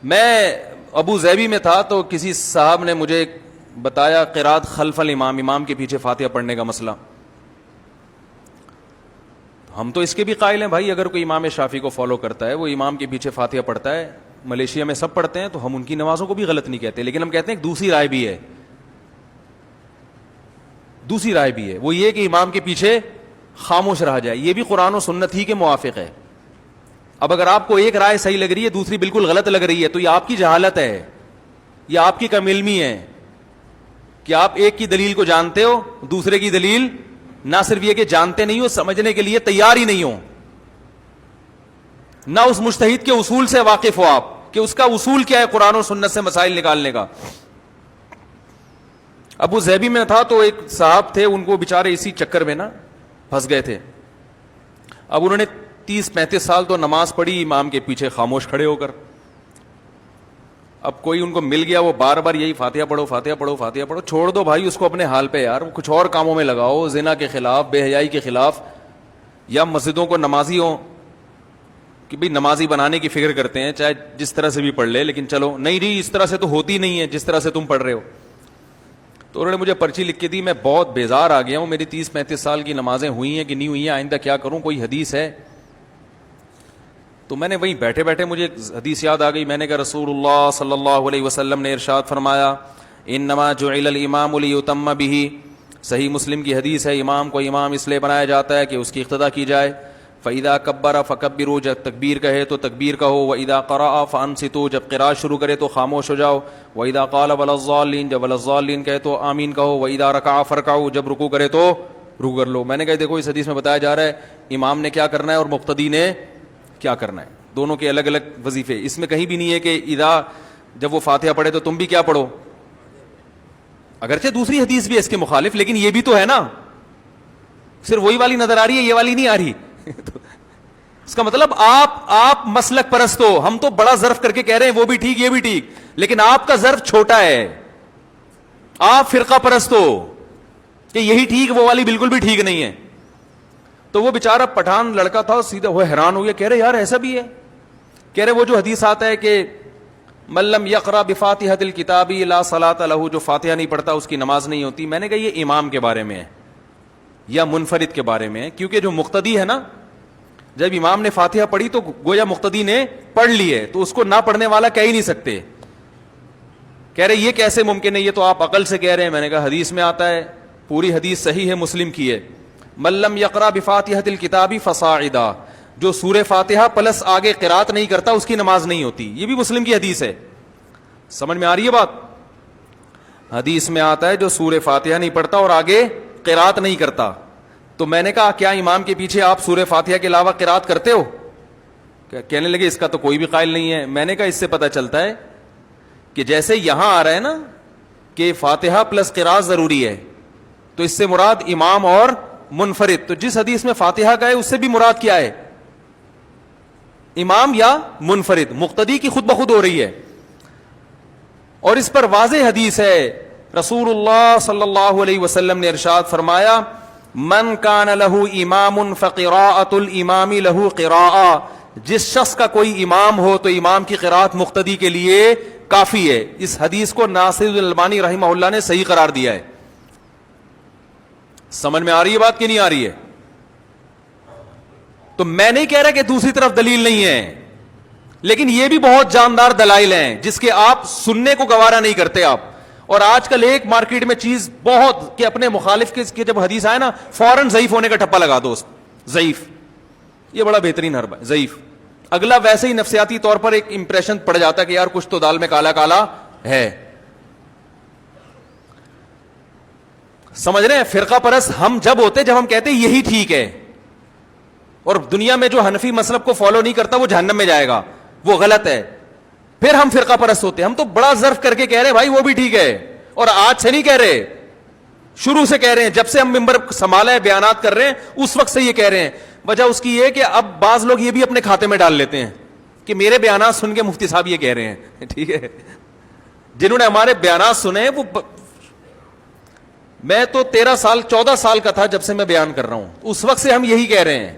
میں ابو ظبی میں تھا تو کسی صاحب نے مجھے بتایا قرات خلف الامام، امام کے پیچھے فاتحہ پڑھنے کا مسئلہ. ہم تو اس کے بھی قائل ہیں بھائی، اگر کوئی امام شافعی کو فالو کرتا ہے، وہ امام کے پیچھے فاتحہ پڑھتا ہے، ملیشیا میں سب پڑھتے ہیں، تو ہم ان کی نمازوں کو بھی غلط نہیں کہتے، لیکن ہم کہتے ہیں ایک دوسری رائے بھی ہے. دوسری رائے بھی ہے، وہ یہ کہ امام کے پیچھے خاموش رہا جائے، یہ بھی قرآن و سنت ہی کے موافق ہے. اب اگر آپ کو ایک رائے صحیح لگ رہی ہے، دوسری بالکل غلط لگ رہی ہے، تو یہ آپ کی جہالت ہے، یہ آپ کی کم علمی ہے کہ آپ ایک کی دلیل کو جانتے ہو، دوسرے کی دلیل نہ صرف یہ کہ جانتے نہیں ہو، سمجھنے کے لیے تیار ہی نہیں ہو، نہ اس مجتہد کے اصول سے واقف ہو آپ کہ اس کا اصول کیا ہے قرآن و سنت سے مسائل نکالنے کا. ابو ظبی میں تھا تو ایک صاحب تھے، ان کو بیچارے اسی چکر میں نا پھنس گئے تھے. اب انہوں نے 30-35 سال تو نماز پڑھی امام کے پیچھے خاموش کھڑے ہو کر. اب کوئی ان کو مل گیا، وہ بار بار یہی فاتحہ پڑھو فاتحہ پڑھو فاتحہ پڑھو. چھوڑ دو بھائی اس کو اپنے حال پہ یار، کچھ اور کاموں میں لگاؤ، زنا کے خلاف، بے حیائی کے خلاف، یا مسجدوں کو نمازی ہوں کہ بھئی نمازی بنانے کی فکر کرتے ہیں، چاہے جس طرح سے بھی پڑھ لے، لیکن چلو نہیں جی اس طرح سے تو ہوتی نہیں ہے جس طرح سے تم پڑھ رہے ہو. تو انہوں نے مجھے پرچی لکھ کے دی، میں بہت بیزار آ گیا ہوں، میری 30-35 سال کی نمازیں ہوئی ہیں کہ نہیں ہوئی ہیں، آئندہ کیا کروں، کوئی حدیث ہے؟ تو میں نے وہیں بیٹھے بیٹھے مجھے حدیث یاد آ گئی. میں نے کہا رسول اللہ صلی اللہ علیہ وسلم نے ارشاد فرمایا انما جعل الامام لیتم بہ، صحیح مسلم کی حدیث ہے، امام کو امام اس لیے بنایا جاتا ہے کہ اس کی اقتداء کی جائے. فاذا کبر فکبروا، جب تکبیر کہے تو تکبیر کہو. واذا قرأ فانصتوا، جب قراءت شروع کرے تو خاموش ہو جاؤ. واذا قال ولا الضالین، جب ولا الضالین کہے تو آمین کہو. واذا رکع فرکعوا، جب رکوع کرے تو رکوع کر لو. میں نے کہا دیکھو اس حدیث میں بتایا جا رہا ہے امام نے کیا کرنا ہے اور مقتدی نے کیا کرنا ہے، دونوں کے الگ الگ وظیفے. اس میں کہیں بھی نہیں ہے کہ اذا جب وہ فاتحہ پڑھے تو تم بھی کیا پڑھو، اگرچہ دوسری حدیث بھی ہے اس کے مخالف، لیکن یہ بھی تو ہے نا، صرف وہی والی نظر آ رہی ہے، یہ والی نہیں آ رہی. اس کا مطلب آپ مسلک پرست ہو، ہم تو بڑا ظرف کر کے کہہ رہے ہیں وہ بھی ٹھیک یہ بھی ٹھیک، لیکن آپ کا ظرف چھوٹا ہے، آپ فرقہ پرست ہو کہ یہی ٹھیک وہ والی بالکل بھی ٹھیک نہیں ہے. تو وہ بیچارہ پٹھان لڑکا تھا، سیدھا وہ حیران ہو گیا، کہہ رہے یار ایسا بھی ہے، کہہ رہے وہ جو حدیث آتا ہے کہ من لم یقرأ بفاتحۃ الکتاب لا صلاۃ لہ، جو فاتحہ نہیں پڑھتا اس کی نماز نہیں ہوتی. میں نے کہا یہ امام کے بارے میں ہے یا منفرد کے بارے میں ہے، کیونکہ جو مقتدی ہے نا، جب امام نے فاتحہ پڑھی تو گویا مقتدی نے پڑھ لی ہے، تو اس کو نہ پڑھنے والا کہہ ہی نہیں سکتے. کہہ رہے یہ کیسے ممکن ہے، یہ تو آپ عقل سے کہہ رہے ہیں. میں نے کہا حدیث میں آتا ہے، پوری حدیث صحیح ہے، مسلم کی ہے، من لم یقرأ بفاتحۃ الکتاب فصاعدا، جو سورہ فاتحہ پلس آگے قرات نہیں کرتا اس کی نماز نہیں ہوتی. یہ بھی مسلم کی حدیث ہے. سمجھ میں آ رہی ہے بات؟ حدیث میں آتا ہے جو سورہ فاتحہ نہیں پڑھتا اور آگے قرات نہیں کرتا. تو میں نے کہا کیا امام کے پیچھے آپ سورہ فاتحہ کے علاوہ قرات کرتے ہو؟ کہنے لگے اس کا تو کوئی بھی قائل نہیں ہے. میں نے کہا اس سے پتہ چلتا ہے کہ جیسے یہاں آ رہا ہے نا کہ فاتحہ پلس قرات ضروری ہے، تو اس سے مراد امام اور منفرد. تو جس حدیث میں فاتحہ کا ہے اس سے بھی مراد کیا ہے، امام یا منفرد، مقتدی کی خود بخود ہو رہی ہے. اور اس پر واضح حدیث ہے، رسول اللہ صلی اللہ علیہ وسلم نے ارشاد فرمایا من کان لہ امام فقراءۃ الامام لہ قراءۃ، جس شخص کا کوئی امام ہو تو امام کی قراءت مقتدی کے لیے کافی ہے. اس حدیث کو ناصر الالبانی رحمہ اللہ نے صحیح قرار دیا ہے. سمجھ میں آ رہی ہے بات کہ نہیں آ رہی ہے؟ تو میں نہیں کہہ رہا کہ دوسری طرف دلیل نہیں ہے، لیکن یہ بھی بہت جاندار دلائل ہیں جس کے آپ سننے کو گوارا نہیں کرتے آپ. اور آج کل ایک مارکیٹ میں چیز بہت کہ اپنے مخالف کے جب حدیث آئے نا فوراً ضعیف ہونے کا ٹھپا لگا دو، ضعیف، یہ بڑا بہترین حربہ ہے، ضعیف. اگلا ویسے ہی نفسیاتی طور پر ایک امپریشن پڑ جاتا ہے کہ یار کچھ تو دال میں کالا کالا ہے. سمجھ رہے ہیں؟ فرقہ پرست ہم جب ہوتے جب ہم کہتے یہی ٹھیک ہے، اور دنیا میں جو حنفی مسلک کو فالو نہیں کرتا وہ جہنم میں جائے گا، وہ غلط ہے، پھر ہم فرقہ پرست ہوتے. ہم تو بڑا ظرف کر کے کہہ رہے ہیں بھائی وہ بھی ٹھیک ہے، اور آج سے نہیں کہہ رہے، شروع سے کہہ رہے ہیں، جب سے ہم ممبر سنبھالا ہے بیانات کر رہے ہیں اس وقت سے یہ کہہ رہے ہیں. وجہ اس کی یہ کہ اب بعض لوگ یہ بھی اپنے کھاتے میں ڈال لیتے ہیں کہ میرے بیانات سن کے مفتی صاحب یہ کہہ رہے ہیں. ٹھیک ہے، جنہوں نے ہمارے بیانات سنے وہ میں تو 13 سال 14 سال کا تھا جب سے میں بیان کر رہا ہوں، اس وقت سے ہم یہی کہہ رہے ہیں.